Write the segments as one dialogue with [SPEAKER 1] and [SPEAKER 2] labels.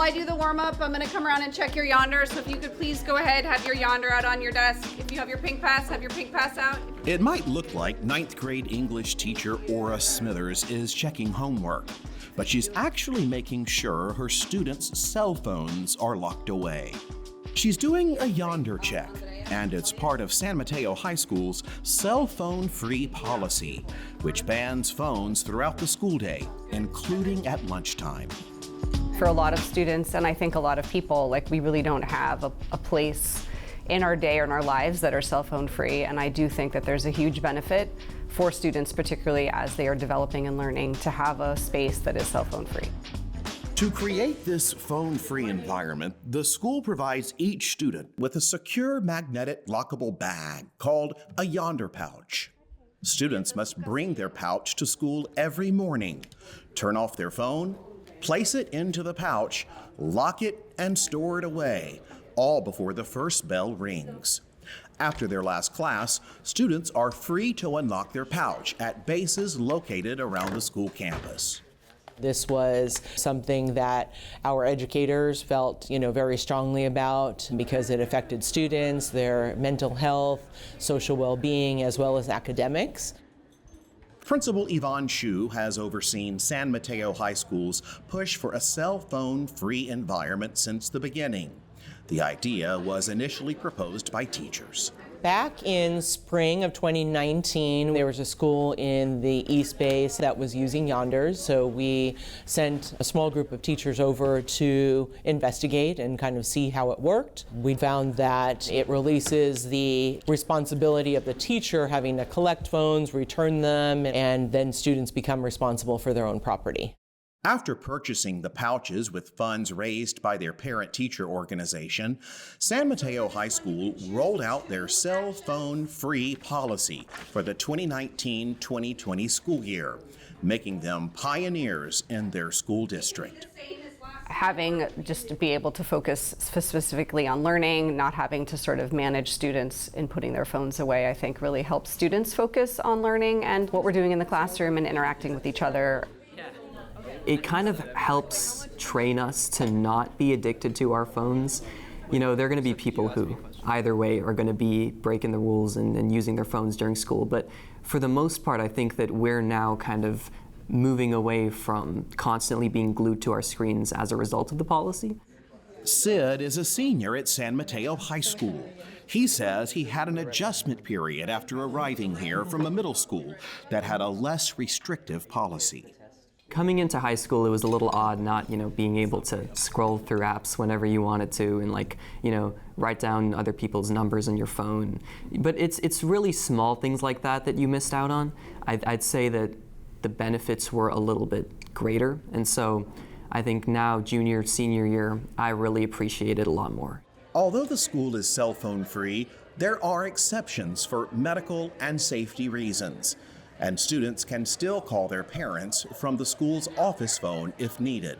[SPEAKER 1] I do the warm-up, I'm gonna come around and check your yonder, so if you could please go ahead, have your yonder out on your desk. If you have your pink pass, have your pink pass out.
[SPEAKER 2] It might look like ninth grade English teacher Aura Smithers is checking homework, but she's actually making sure her students' cell phones are locked away. She's doing a yonder check, and it's part of San Mateo High School's cell phone-free policy, which bans phones throughout the school day, including at lunchtime.
[SPEAKER 3] For a lot of students, and I think a lot of people, we really don't have a place in our day or in our lives that are cell phone free, and I do think that there's a huge benefit for students, particularly as they are developing and learning, to have a space that is cell phone free.
[SPEAKER 2] To create this phone-free environment, the school provides each student with a secure magnetic lockable bag called a yonder pouch. Students must bring their pouch to school every morning, turn off their phone, place it into the pouch, lock it, and store it away, all before the first bell rings. After their last class, students are free to unlock their pouch at bases located around the school campus.
[SPEAKER 4] This was something that our educators felt, very strongly about because it affected students, their mental health, social well-being, as well as academics.
[SPEAKER 2] Principal Yvonne Chu has overseen San Mateo High School's push for a cell phone-free environment since the beginning. The idea was initially proposed by teachers.
[SPEAKER 4] Back in spring of 2019, there was a school in the East Bay that was using yonders, so we sent a small group of teachers over to investigate and kind of see how it worked. We found that it releases the responsibility of the teacher having to collect phones, return them, and then students become responsible for their own property.
[SPEAKER 2] After purchasing the pouches with funds raised by their parent-teacher organization, San Mateo High School rolled out their cell phone-free policy for the 2019-2020 school year, making them pioneers in their school district.
[SPEAKER 3] Having just to be able to focus specifically on learning, not having to sort of manage students in putting their phones away, I think really helps students focus on learning and what we're doing in the classroom and interacting with each other.
[SPEAKER 5] It kind of helps train us to not be addicted to our phones. There are going to be people who either way are going to be breaking the rules and using their phones during school. But for the most part, I think that we're now kind of moving away from constantly being glued to our screens as a result of the policy.
[SPEAKER 2] Sid is a senior at San Mateo High School. He says he had an adjustment period after arriving here from a middle school that had a less restrictive policy.
[SPEAKER 5] Coming into high school, it was a little odd not, being able to scroll through apps whenever you wanted to and write down other people's numbers on your phone. But it's really small things like that you missed out on. I'd say that the benefits were a little bit greater. And so I think now, junior, senior year, I really appreciate it a lot more.
[SPEAKER 2] Although the school is cell phone free, there are exceptions for medical and safety reasons. And students can still call their parents from the school's office phone if needed.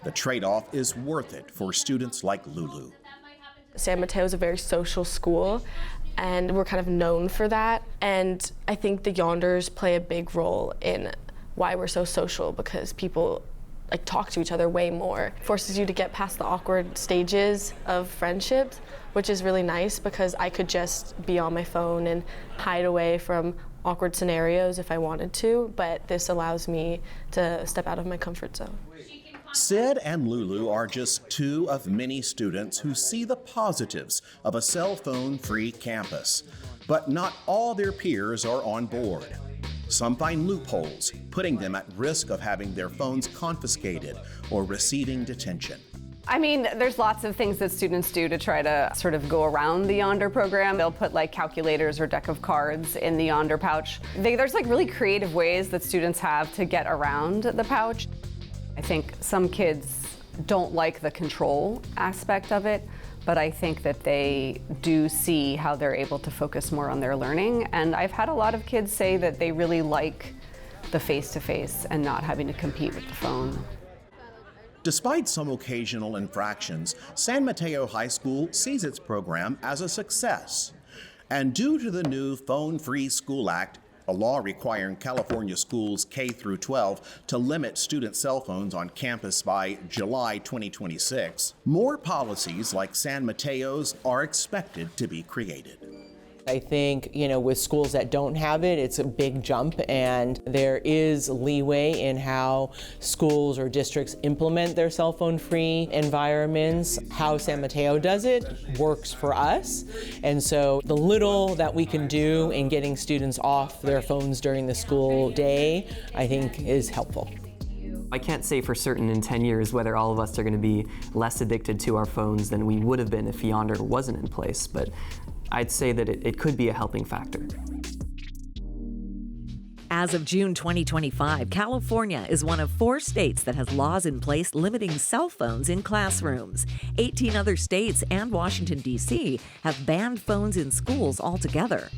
[SPEAKER 2] The trade-off is worth it for students like Lulu.
[SPEAKER 6] San Mateo is a very social school, and we're kind of known for that. And I think the yonders play a big role in why we're so social, because people talk to each other way more. It forces you to get past the awkward stages of friendships, which is really nice because I could just be on my phone and hide away from awkward scenarios if I wanted to, but this allows me to step out of my comfort zone.
[SPEAKER 2] Sid and Lulu are just two of many students who see the positives of a cell phone-free campus, but not all their peers are on board. Some find loopholes, putting them at risk of having their phones confiscated or receiving detention.
[SPEAKER 3] I mean, there's lots of things that students do to try to sort of go around the Yonder program. They'll put calculators or deck of cards in the Yonder pouch. There's really creative ways that students have to get around the pouch. I think some kids don't like the control aspect of it, but I think that they do see how they're able to focus more on their learning. And I've had a lot of kids say that they really like the face-to-face and not having to compete with the phone.
[SPEAKER 2] Despite some occasional infractions, San Mateo High School sees its program as a success. And due to the new Phone Free School Act, a law requiring California schools K through 12 to limit student cell phones on campus by July 2026. More policies like San Mateo's are expected to be created.
[SPEAKER 4] I think, with schools that don't have it, it's a big jump, and there is leeway in how schools or districts implement their cell phone free environments. How San Mateo does it works for us, and so the little that we can do in getting students off their phones during the school day, I think is helpful.
[SPEAKER 5] I can't say for certain in 10 years whether all of us are going to be less addicted to our phones than we would have been if Yonder wasn't in place, but I'd say that it could be a helping factor.
[SPEAKER 7] As of June 2025, California is one of 4 states that has laws in place limiting cell phones in classrooms. 18 other states and Washington, D.C. have banned phones in schools altogether.